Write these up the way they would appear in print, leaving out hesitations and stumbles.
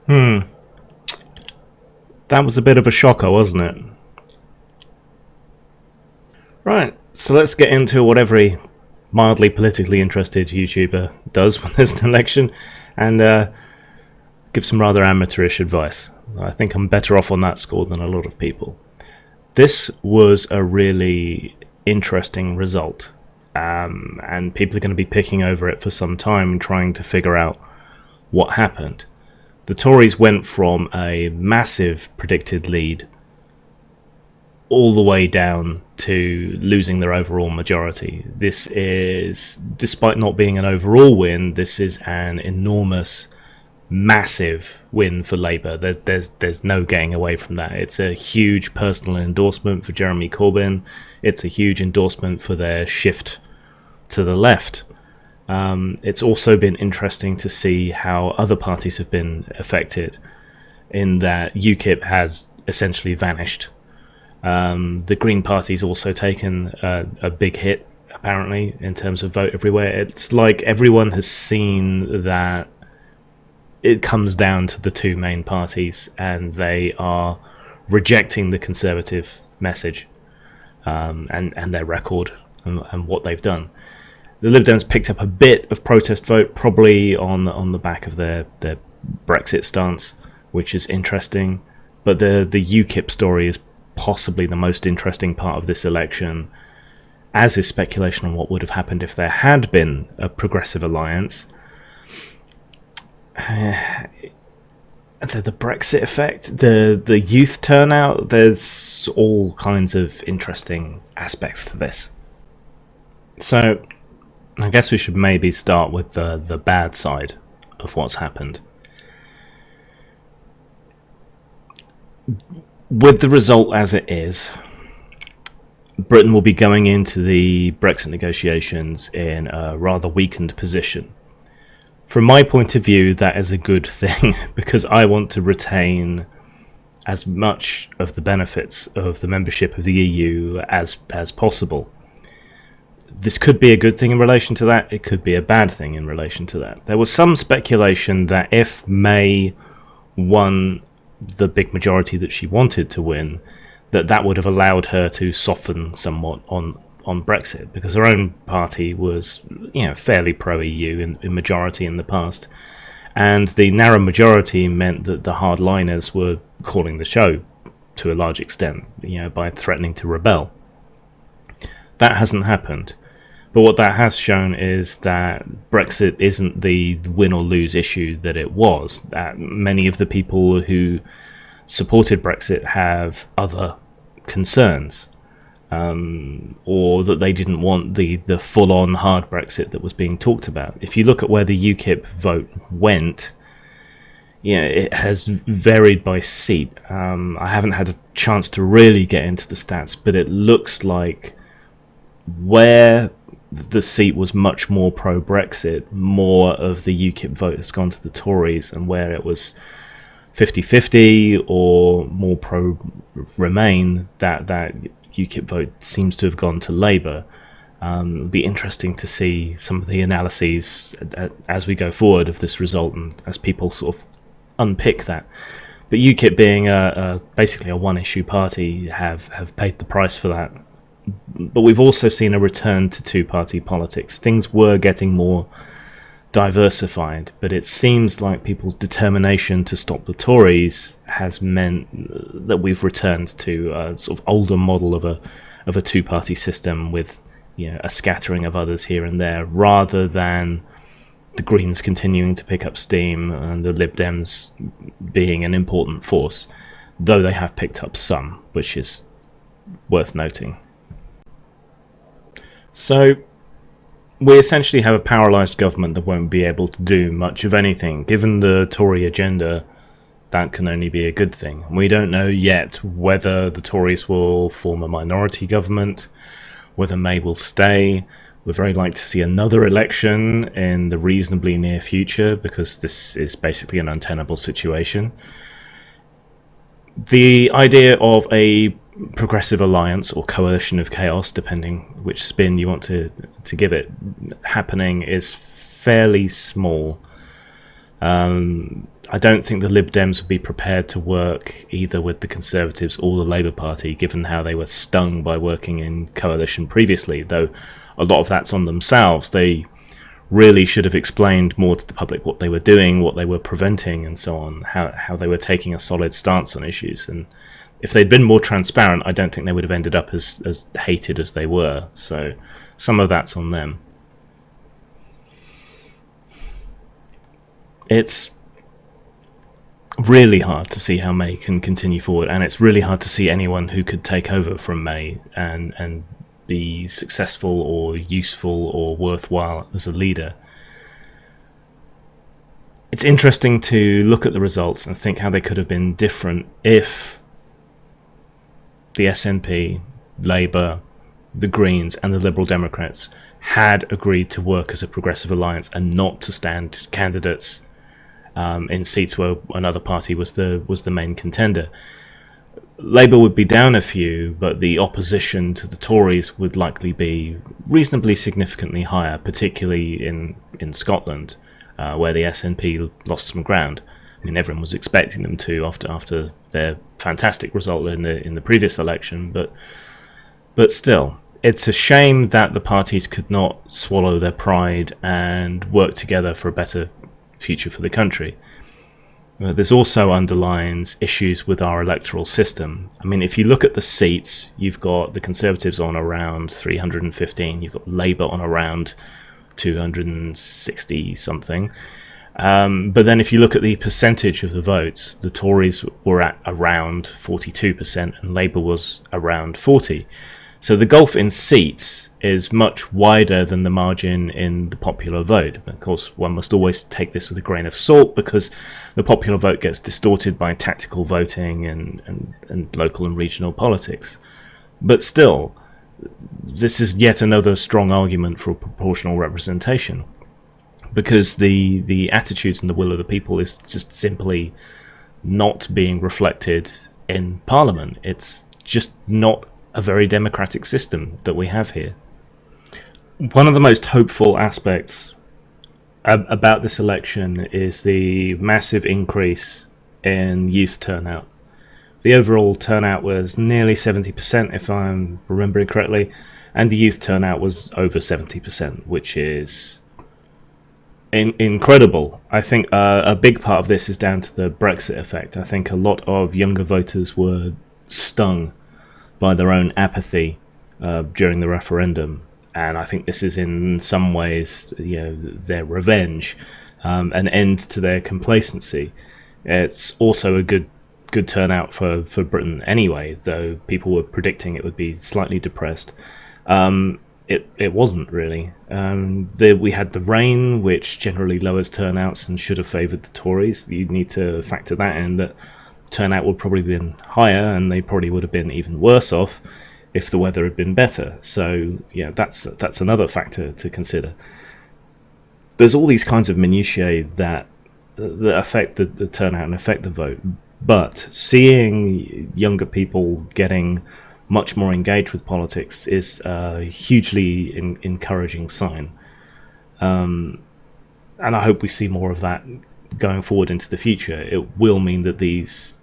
Hmm. That was a bit of a shocker, wasn't it? Right, so let's get into what every mildly politically interested YouTuber does when there's an election, and give some rather amateurish advice. I think I'm better off on that score than a lot of people. This was a really interesting result, and people are going to be picking over it for some time and trying to figure out what happened. The Tories went from a massive predicted lead all the way down to losing their overall majority. This is, despite not being an overall win, this is an enormous, massive win for Labour. There's no getting away from that. It's a huge personal endorsement for Jeremy Corbyn. It's a huge endorsement for their shift to the left. It's also been interesting to see how other parties have been affected, in that UKIP has essentially vanished. The Green Party's also taken a big hit, apparently, in terms of vote everywhere. It's like everyone has seen that it comes down to the two main parties, and they are rejecting the Conservative message and their record and what they've done. The Lib Dems picked up a bit of protest vote, probably on the back of their Brexit stance, which is interesting. But the UKIP story is possibly the most interesting part of this election, as is speculation on what would have happened if there had been a progressive alliance. The Brexit effect, the youth turnout, there's all kinds of interesting aspects to this. So I guess we should maybe start with the bad side of what's happened. With the result as it is, Britain will be going into the Brexit negotiations in a rather weakened position. From my point of view, that is a good thing, because I want to retain as much of the benefits of the membership of the EU as possible. This could be a good thing in relation to that, it could be a bad thing in relation to that. There was some speculation that if May won the big majority that she wanted to win, that would have allowed her to soften somewhat on Brexit, because her own party was, fairly pro-EU in majority in the past, and the narrow majority meant that the hardliners were calling the show to a large extent, by threatening to rebel. That hasn't happened. But what that has shown is that Brexit isn't the win or lose issue that it was. That many of the people who supported Brexit have other concerns, or that they didn't want the full-on hard Brexit that was being talked about. If you look at where the UKIP vote went, it has varied by seat. I haven't had a chance to really get into the stats, but it looks like where the seat was much more pro-Brexit, more of the UKIP vote has gone to the Tories, and where it was 50-50 or more pro-Remain, that UKIP vote seems to have gone to Labour. It'll be interesting to see some of the analyses as we go forward of this result, and as people sort of unpick that. But UKIP being basically a one-issue party have paid the price for that. But we've also seen a return to two-party politics. Things were getting more diversified, but it seems like people's determination to stop the Tories has meant that we've returned to a sort of older model of a two-party system with a scattering of others here and there, rather than the Greens continuing to pick up steam and the Lib Dems being an important force, though they have picked up some, which is worth noting. So we essentially have a paralysed government that won't be able to do much of anything. Given the Tory agenda, that can only be a good thing. We don't know yet whether the Tories will form a minority government, whether May will stay. We're very likely to see another election in the reasonably near future, because this is basically an untenable situation. The idea of a progressive alliance or coalition of chaos, depending which spin you want to give it, happening is fairly small. I don't think the Lib Dems would be prepared to work either with the Conservatives or the Labour Party, given how they were stung by working in coalition previously, though a lot of that's on themselves. They really should have explained more to the public what they were doing, what they were preventing, and so on, how they were taking a solid stance on issues. And if they'd been more transparent, I don't think they would have ended up as hated as they were. So some of that's on them. It's really hard to see how May can continue forward, and it's really hard to see anyone who could take over from May and be successful or useful or worthwhile as a leader. It's interesting to look at the results and think how they could have been different if the SNP, Labour, the Greens and the Liberal Democrats had agreed to work as a progressive alliance and not to stand candidates in seats where another party was the main contender. Labour would be down a few, but the opposition to the Tories would likely be reasonably significantly higher, particularly in Scotland, where the SNP lost some ground. I mean, everyone was expecting them to after their fantastic result in the previous election, but still, it's a shame that the parties could not swallow their pride and work together for a better future for the country. This also underlines issues with our electoral system. I mean, if you look at the seats, you've got the Conservatives on around 315, you've got Labour on around 260 something. But then if you look at the percentage of the votes, the Tories were at around 42% and Labour was around 40%. So the gulf in seats is much wider than the margin in the popular vote. Of course, one must always take this with a grain of salt because the popular vote gets distorted by tactical voting and local and regional politics. But still, this is yet another strong argument for proportional representation, because the attitudes and the will of the people is just simply not being reflected in Parliament. It's just not a very democratic system that we have here. One of the most hopeful aspects about this election is the massive increase in youth turnout. The overall turnout was nearly 70%, if I'm remembering correctly, and the youth turnout was over 70%, which is incredible. I think a big part of this is down to the Brexit effect. I think a lot of younger voters were stung by their own apathy during the referendum, and I think this is in some ways, their revenge, an end to their complacency. It's also a good turnout for Britain anyway, though people were predicting it would be slightly depressed. It wasn't really. We had the rain, which generally lowers turnouts and should have favoured the Tories. You need to factor that in, that turnout would probably have been higher and they probably would have been even worse off if the weather had been better. So yeah, that's another factor to consider. There's all these kinds of minutiae that affect the turnout and affect the vote, but seeing younger people getting much more engaged with politics is a hugely encouraging sign, and I hope we see more of that going forward into the future. It will mean that these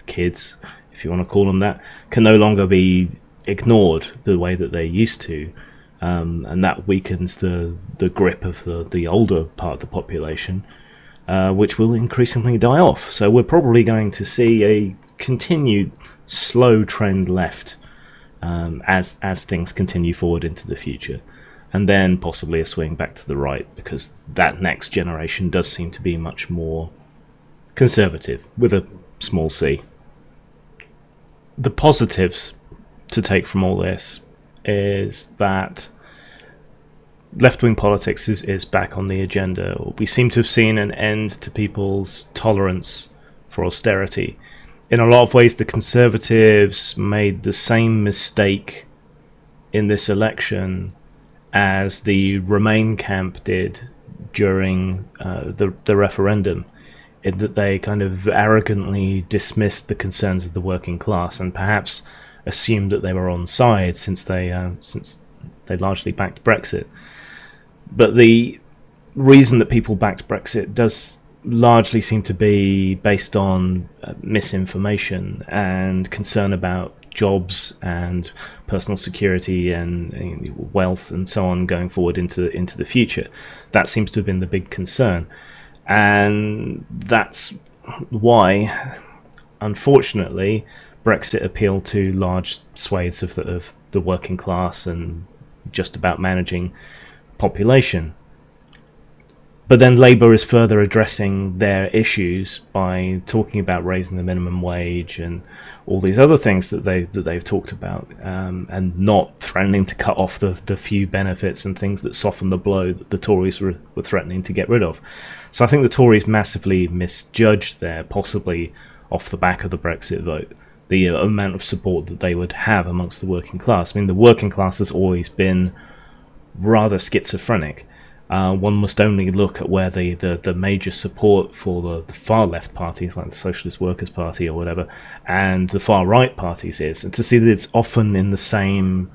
kids, if you want to call them that, can no longer be ignored the way that they used to, and that weakens the grip of the older part of the population, which will increasingly die off. So we're probably going to see a continued slow trend left as things continue forward into the future, and then possibly a swing back to the right, because that next generation does seem to be much more conservative, with a small c. The positives to take from all this is that left-wing politics is back on the agenda. We seem to have seen an end to people's tolerance for austerity. In a lot of ways, the Conservatives made the same mistake in this election as the Remain camp did during the referendum, in that they kind of arrogantly dismissed the concerns of the working class and perhaps assumed that they were on side since they largely backed Brexit. But the reason that people backed Brexit does largely seem to be based on misinformation and concern about jobs and personal security and wealth and so on going forward into the future. That seems to have been the big concern, and that's why, unfortunately, Brexit appealed to large swathes of the working class and just about managing population. But then Labour is further addressing their issues by talking about raising the minimum wage and all these other things that they've talked about, and not threatening to cut off the few benefits and things that soften the blow that the Tories were threatening to get rid of. So I think the Tories massively misjudged there, possibly off the back of the Brexit vote, the amount of support that they would have amongst the working class. I mean, the working class has always been rather schizophrenic. One must only look at where the major support for the far left parties, like the Socialist Workers' Party or whatever, and the far right parties is, and to see that it's often in the same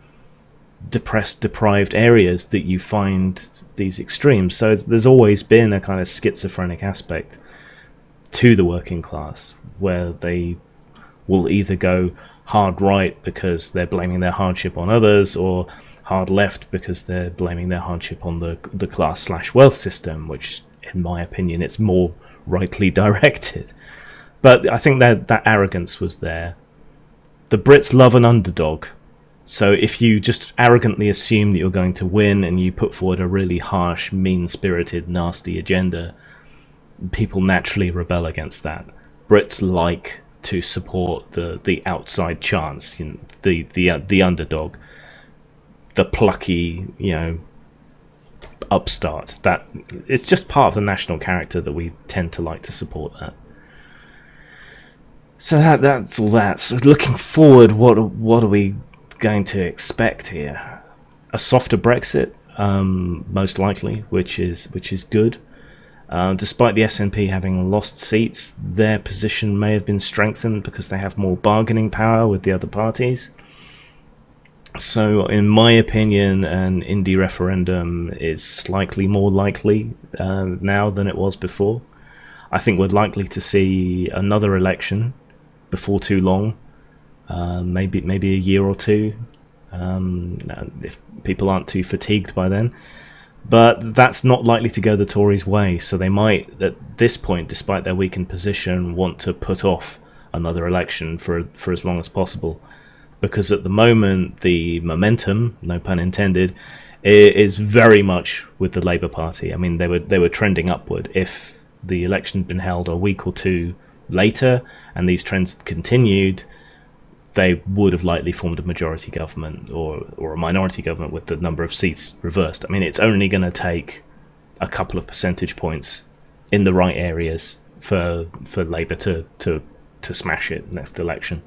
depressed, deprived areas that you find these extremes. So there's always been a kind of schizophrenic aspect to the working class, where they will either go hard right because they're blaming their hardship on others, or hard left because they're blaming their hardship on the class/wealth system, which, in my opinion, it's more rightly directed. But I think that arrogance was there. The Brits love an underdog, so if you just arrogantly assume that you're going to win and you put forward a really harsh, mean-spirited, nasty agenda, people naturally rebel against that. Brits like to support the outside chance, the underdog, the plucky, upstart. That it's just part of the national character that we tend to like to support that. So that's all that. So looking forward, what are we going to expect here? A softer Brexit, most likely, which is good. Despite the SNP having lost seats, their position may have been strengthened because they have more bargaining power with the other parties. So, in my opinion, an Indie referendum is slightly more likely now than it was before. I think we're likely to see another election before too long, maybe a year or two, if people aren't too fatigued by then. But that's not likely to go the Tories' way, so they might, at this point, despite their weakened position, want to put off another election for as long as possible. Because at the moment, the momentum, no pun intended, is very much with the Labour Party. I mean, they were trending upward. If the election had been held a week or two later and these trends had continued, they would have likely formed a majority government or a minority government with the number of seats reversed. I mean, it's only going to take a couple of percentage points in the right areas for Labour to smash it next election.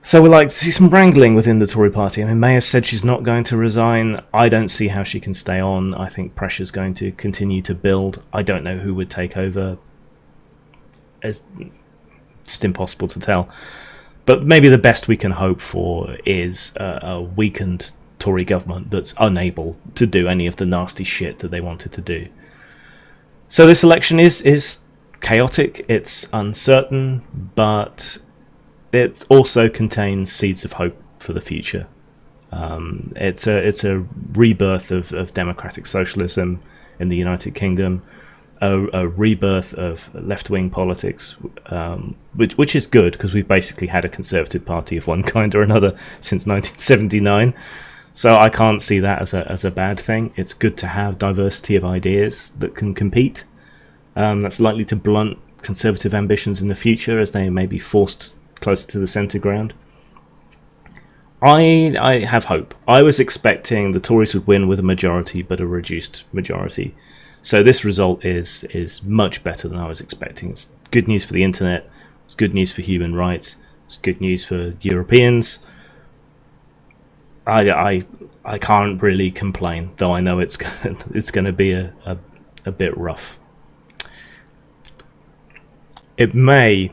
So we're like to see some wrangling within the Tory party. I mean, May has said she's not going to resign. I don't see how she can stay on. I think pressure's going to continue to build. I don't know who would take over. It's just impossible to tell. But maybe the best we can hope for is a weakened Tory government that's unable to do any of the nasty shit that they wanted to do. So this election is chaotic, it's uncertain, but it also contains seeds of hope for the future. It's a rebirth of democratic socialism in the United Kingdom, a rebirth of left-wing politics, which is good because we've basically had a Conservative Party of one kind or another since 1979. So I can't see that as a bad thing. It's good to have diversity of ideas that can compete. That's likely to blunt Conservative ambitions in the future as they may be forced closer to the centre ground. I have hope. I was expecting the Tories would win with a majority, but a reduced majority. So this result is much better than I was expecting. It's good news for the internet. It's good news for human rights. It's good news for Europeans. I can't really complain, though I know it's going to be a bit rough. It may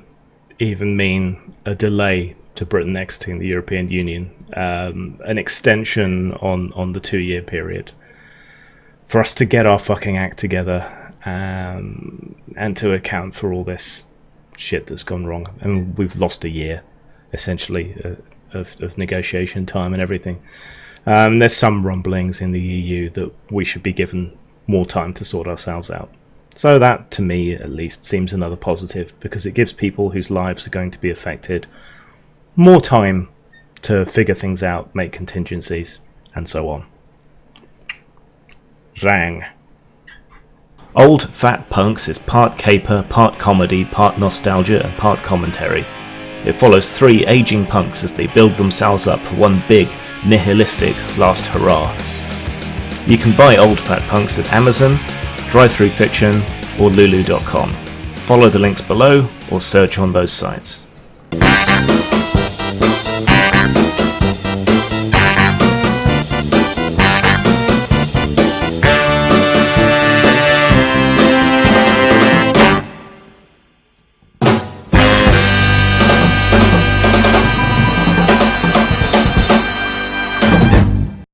even mean a delay to Britain exiting the European Union, an extension on the 2-year period. for us to get our fucking act together, and to account for all this shit that's gone wrong. I mean, we've lost a year, essentially, of negotiation time and everything. There's some rumblings in the EU that we should be given more time to sort ourselves out. So that, to me at least, seems another positive, because it gives people whose lives are going to be affected more time to figure things out, make contingencies, and so on. Rang. Old Fat Punks is part caper, part comedy, part nostalgia, and part commentary. It follows three aging punks as they build themselves up for one big, nihilistic last hurrah. You can buy Old Fat Punks at Amazon, Drive-Thru Fiction, or Lulu.com. Follow the links below or search on those sites.